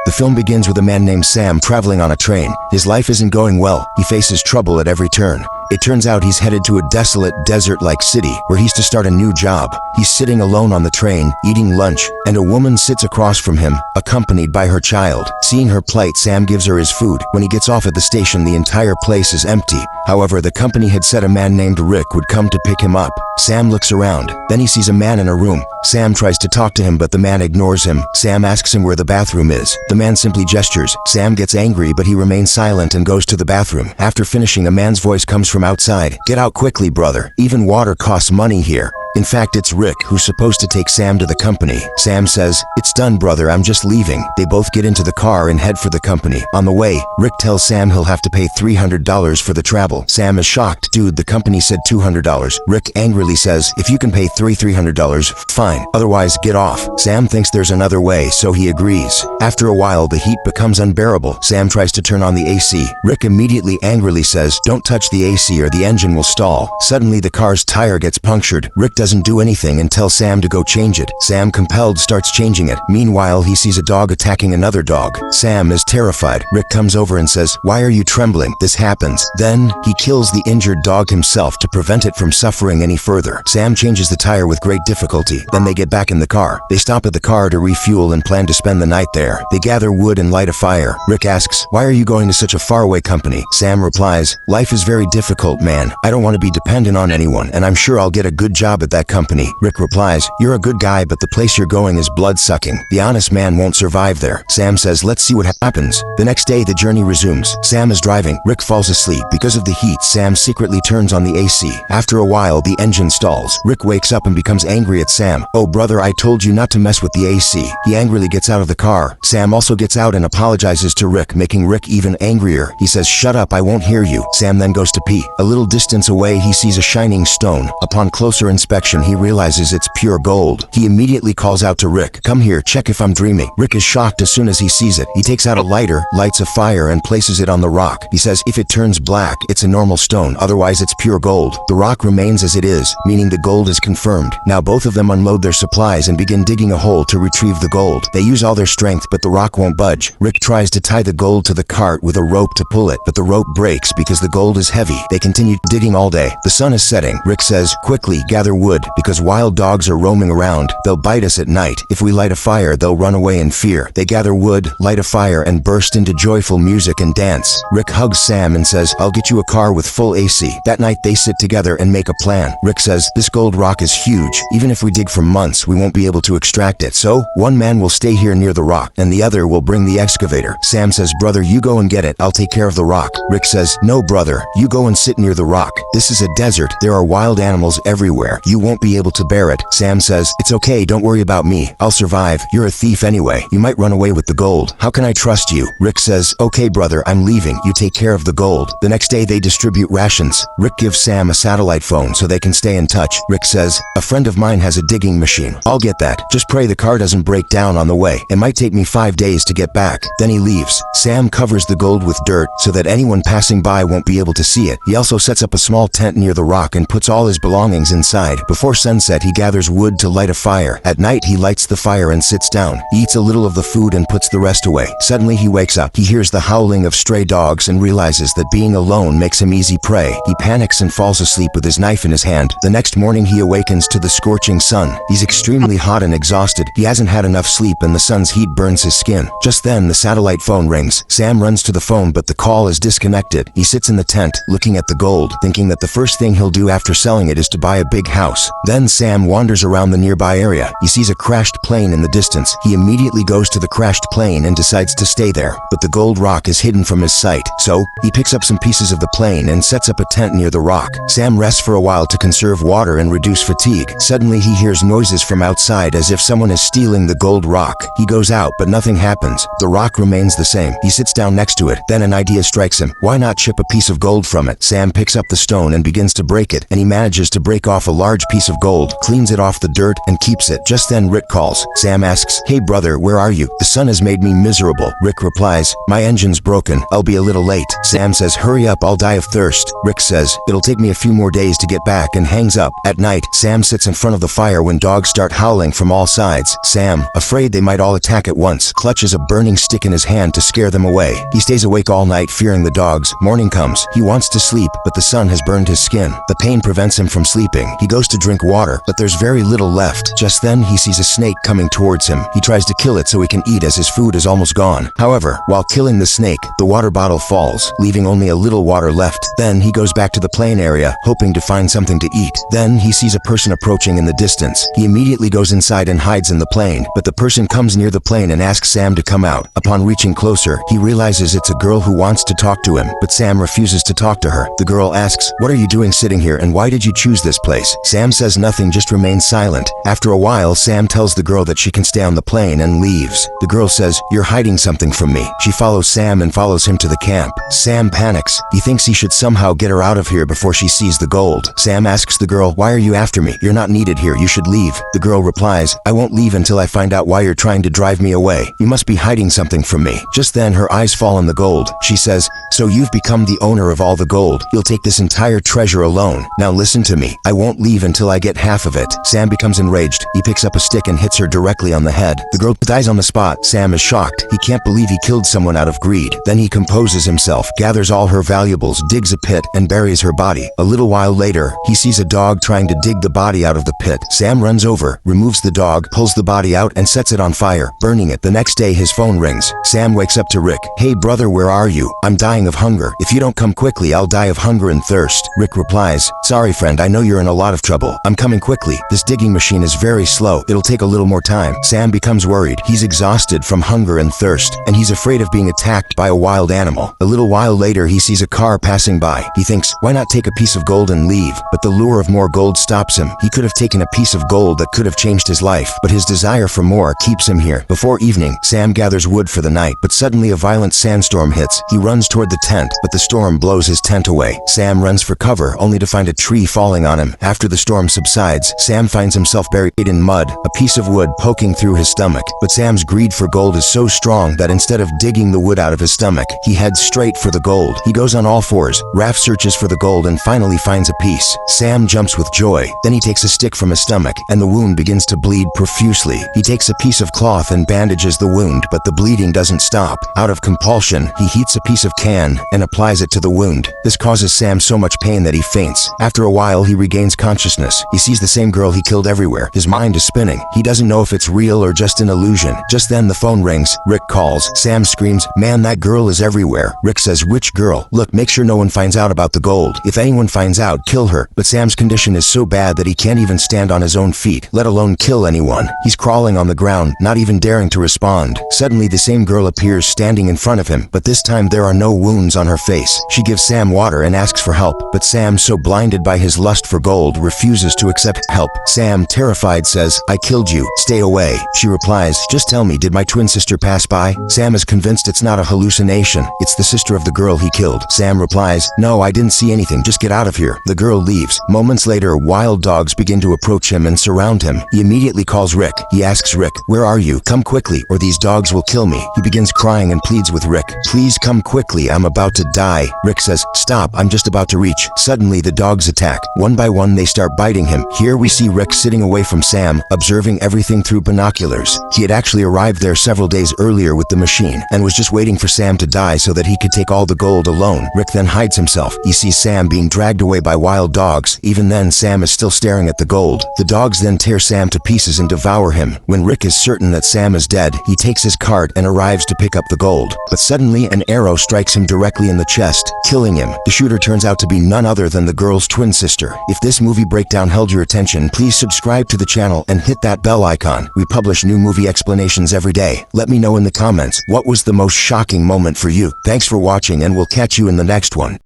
The film begins with a man named Sam traveling on a train. His life isn't going well. He faces trouble at every turn. It turns out he's headed to a desolate, desert-like city where he's to start a new job. He's sitting alone on the train, eating lunch, and a woman sits across from him, accompanied by her child. Seeing her plight, Sam gives her his food. When he gets off at the station, the entire place is empty. However, the company had said a man named Rick would come to pick him up. Sam looks around. Then he sees a man in a room. Sam tries to talk to him, but the man ignores him. Sam asks him where the bathroom is. The man simply gestures. Sam gets angry, but he remains silent and goes to the bathroom. After finishing, a man's voice comes from outside. "Get out quickly, brother. Even water costs money here." In fact, it's Rick who's supposed to take Sam to the company. Sam says, "It's done, brother, I'm just leaving." They both get into the car and head for the company. On the way, Rick tells Sam he'll have to pay $300 for the travel. Sam is shocked. "Dude, the company said $200. Rick angrily says, "If you can pay $300, fine. Otherwise, get off." Sam thinks there's another way, so he agrees. After a while, the heat becomes unbearable. Sam tries to turn on the AC. Rick immediately angrily says, "Don't touch the AC or the engine will stall." Suddenly, the car's tire gets punctured. Rick doesn't do anything and tells Sam to go change it. Sam, compelled, starts changing it. Meanwhile, he sees a dog attacking another dog. Sam is terrified. Rick comes over and says, "Why are you trembling?" This happens. Then, he kills the injured dog himself to prevent it from suffering any further. Sam changes the tire with great difficulty. Then they get back in the car. They stop at the car to refuel and plan to spend the night there. They gather wood and light a fire. Rick asks, "Why are you going to such a faraway company?" Sam replies, "Life is very difficult, man. I don't want to be dependent on anyone, and I'm sure I'll get a good job at that company." Rick replies, "You're a good guy, but the place you're going is blood-sucking. The honest man won't survive there." Sam says, "Let's see what happens." The next day, the journey resumes. Sam is driving. Rick falls asleep. Because of the heat, Sam secretly turns on the AC. After a while, the engine stalls. Rick wakes up and becomes angry at Sam. "Oh, brother, I told you not to mess with the AC." He angrily gets out of the car. Sam also gets out and apologizes to Rick, making Rick even angrier. He says, "Shut up, I won't hear you." Sam then goes to pee. A little distance away, he sees a shining stone. Upon closer inspection, he realizes it's pure gold. He immediately calls out to Rick, "Come here, check if I'm dreaming." Rick is shocked as soon as he sees it. He takes out a lighter, lights a fire, and places it on the rock. He says, "If it turns black, it's a normal stone, otherwise it's pure gold." The rock remains as it is, meaning the gold is confirmed. Now both of them unload their supplies and begin digging a hole to retrieve the gold. They use all their strength, but the rock won't budge. Rick tries to tie the gold to the cart with a rope to pull it, but the rope breaks because the gold is heavy. They continue digging all day. The sun is setting. Rick says, "Quickly, gather wood, because wild dogs are roaming around. They'll bite us at night. If we light a fire, they'll run away in fear." They gather wood, light a fire, and burst into joyful music and dance. Rick hugs Sam and says, "I'll get you a car with full AC." That night, they sit together and make a plan. Rick says, "This gold rock is huge. Even if we dig for months, we won't be able to extract it. So, one man will stay here near the rock, and the other will bring the excavator." Sam says, "Brother, you go and get it. I'll take care of the rock." Rick says, "No, brother. You go and sit near the rock. This is a desert. There are wild animals everywhere. You won't be able to bear it." Sam says, "It's okay. Don't worry about me. I'll survive. You're a thief anyway. You might run away with the gold. How can I trust you?" Rick says, "Okay, brother, I'm leaving. You take care of the gold." The next day, they distribute rations. Rick gives Sam a satellite phone so they can stay in touch. Rick says, "A friend of mine has a digging machine. I'll get that. Just pray the car doesn't break down on the way. It might take me 5 days to get back." Then he leaves. Sam covers the gold with dirt so that anyone passing by won't be able to see it. He also sets up a small tent near the rock and puts all his belongings inside. Before sunset, he gathers wood to light a fire. At night, he lights the fire and sits down. He eats a little of the food and puts the rest away. Suddenly, he wakes up. He hears the howling of stray dogs and realizes that being alone makes him easy prey. He panics and falls asleep with his knife in his hand. The next morning, he awakens to the scorching sun. He's extremely hot and exhausted. He hasn't had enough sleep and the sun's heat burns his skin. Just then, the satellite phone rings. Sam runs to the phone, but the call is disconnected. He sits in the tent, looking at the gold, thinking that the first thing he'll do after selling it is to buy a big house. Then Sam wanders around the nearby area. He sees a crashed plane in the distance. He immediately goes to the crashed plane and decides to stay there. But the gold rock is hidden from his sight. So, he picks up some pieces of the plane and sets up a tent near the rock. Sam rests for a while to conserve water and reduce fatigue. Suddenly, he hears noises from outside as if someone is stealing the gold rock. He goes out, but nothing happens. The rock remains the same. He sits down next to it. Then an idea strikes him. Why not chip a piece of gold from it? Sam picks up the stone and begins to break it, and he manages to break off a large large piece of gold, cleans it off the dirt, and keeps it. Just then Rick calls. Sam asks, "Hey brother, where are you? The sun has made me miserable." Rick replies, "My engine's broken. I'll be a little late." Sam says, "Hurry up, I'll die of thirst." Rick says, "It'll take me a few more days to get back," and hangs up. At night, Sam sits in front of the fire when dogs start howling from all sides. Sam, afraid they might all attack at once, clutches a burning stick in his hand to scare them away. He stays awake all night fearing the dogs. Morning comes. He wants to sleep, but the sun has burned his skin. The pain prevents him from sleeping. He goes to drink water, but there's very little left. Just then, he sees a snake coming towards him. He tries to kill it so he can eat as his food is almost gone. However, while killing the snake, the water bottle falls, leaving only a little water left. Then he goes back to the plain area, hoping to find something to eat. Then he sees a person approaching in the distance. He immediately goes inside and hides in the plane, but the person comes near the plane and asks Sam to come out. Upon reaching closer, he realizes it's a girl who wants to talk to him, but Sam refuses to talk to her. The girl asks, "What are you doing sitting here and why did you choose this place?" Sam says nothing, just remains silent. After a while, Sam tells the girl that she can stay on the plane and leaves. The girl says, "You're hiding something from me." She follows Sam and follows him to the camp. Sam panics. He thinks he should somehow get her out of here before she sees the gold. Sam asks the girl, "Why are you after me? You're not needed here. You should leave." The girl replies, "I won't leave until I find out why you're trying to drive me away. You must be hiding something from me." Just then her eyes fall on the gold. She says, "So you've become the owner of all the gold. You'll take this entire treasure alone. Now listen to me. I won't leave until I get half of it." Sam becomes enraged. He picks up a stick and hits her directly on the head. The girl dies on the spot. Sam is shocked. He can't believe he killed someone out of greed. Then he composes himself, gathers all her valuables, digs a pit, and buries her body. A little while later, he sees a dog trying to dig the body out of the pit. Sam runs over, removes the dog, pulls the body out, and sets it on fire, burning it. The next day, his phone rings. Sam wakes up to Rick. "Hey brother, where are you? I'm dying of hunger. If you don't come quickly, I'll die of hunger and thirst." Rick replies, "Sorry friend, I know you're in a lot of trouble. I'm coming quickly. This digging machine is very slow. It'll take a little more time." Sam becomes worried. He's exhausted from hunger and thirst, and he's afraid of being attacked by a wild animal. A little while later, he sees a car passing by. He thinks, why not take a piece of gold and leave? But the lure of more gold stops him. He could have taken a piece of gold that could have changed his life, but his desire for more keeps him here. Before evening, Sam gathers wood for the night, but suddenly a violent sandstorm hits. He runs toward the tent, but the storm blows his tent away. Sam runs for cover, only to find a tree falling on him. After the storm subsides, Sam finds himself buried in mud, a piece of wood poking through his stomach. But Sam's greed for gold is so strong that instead of digging the wood out of his stomach, he heads straight for the gold. He goes on all fours. Raph searches for the gold and finally finds a piece. Sam jumps with joy. Then he takes a stick from his stomach, and the wound begins to bleed profusely. He takes a piece of cloth and bandages the wound, but the bleeding doesn't stop. Out of compulsion, he heats a piece of can and applies it to the wound. This causes Sam so much pain that he faints. After a while, he regains consciousness. He sees the same girl he killed everywhere. His mind is spinning. He doesn't know if it's real or just an illusion. Just then the phone rings. Rick calls. Sam screams, "Man, that girl is everywhere." Rick says, "Which girl? Look, make sure no one finds out about the gold. If anyone finds out, kill her." But Sam's condition is so bad that he can't even stand on his own feet, let alone kill anyone. He's crawling on the ground, not even daring to respond. Suddenly the same girl appears standing in front of him, but this time there are no wounds on her face. She gives Sam water and asks for help, but Sam, so blinded by his lust for gold, refuses to accept help. Sam, terrified, says, "I killed you. Stay away." She replies, "Just tell me, did my twin sister pass by?" Sam is convinced it's not a hallucination. It's the sister of the girl he killed. Sam replies, "No, I didn't see anything. Just get out of here." The girl leaves. Moments later, wild dogs begin to approach him and surround him. He immediately calls Rick. He asks Rick, "Where are you? Come quickly, or these dogs will kill me." He begins crying and pleads with Rick, "Please come quickly. I'm about to die." Rick says, "Stop. I'm just about to reach." Suddenly, the dogs attack. One by one, they start biting him. Here we see Rick sitting away from Sam, observing everything through binoculars. He had actually arrived there several days earlier with the machine and was just waiting for Sam to die so that he could take all the gold alone. Rick then hides himself. He sees Sam being dragged away by wild dogs. Even then, Sam is still staring at the gold. The dogs then tear Sam to pieces and devour him. When Rick is certain that Sam is dead, he takes his cart and arrives to pick up the gold. But suddenly, an arrow strikes him directly in the chest, killing him. The shooter turns out to be none other than the girl's twin sister. If this movie breakdown held your attention, please subscribe to the channel and hit that bell icon. We publish new movie explanations every day. Let me know in the comments, what was the most shocking moment for you? Thanks for watching, and we'll catch you in the next one.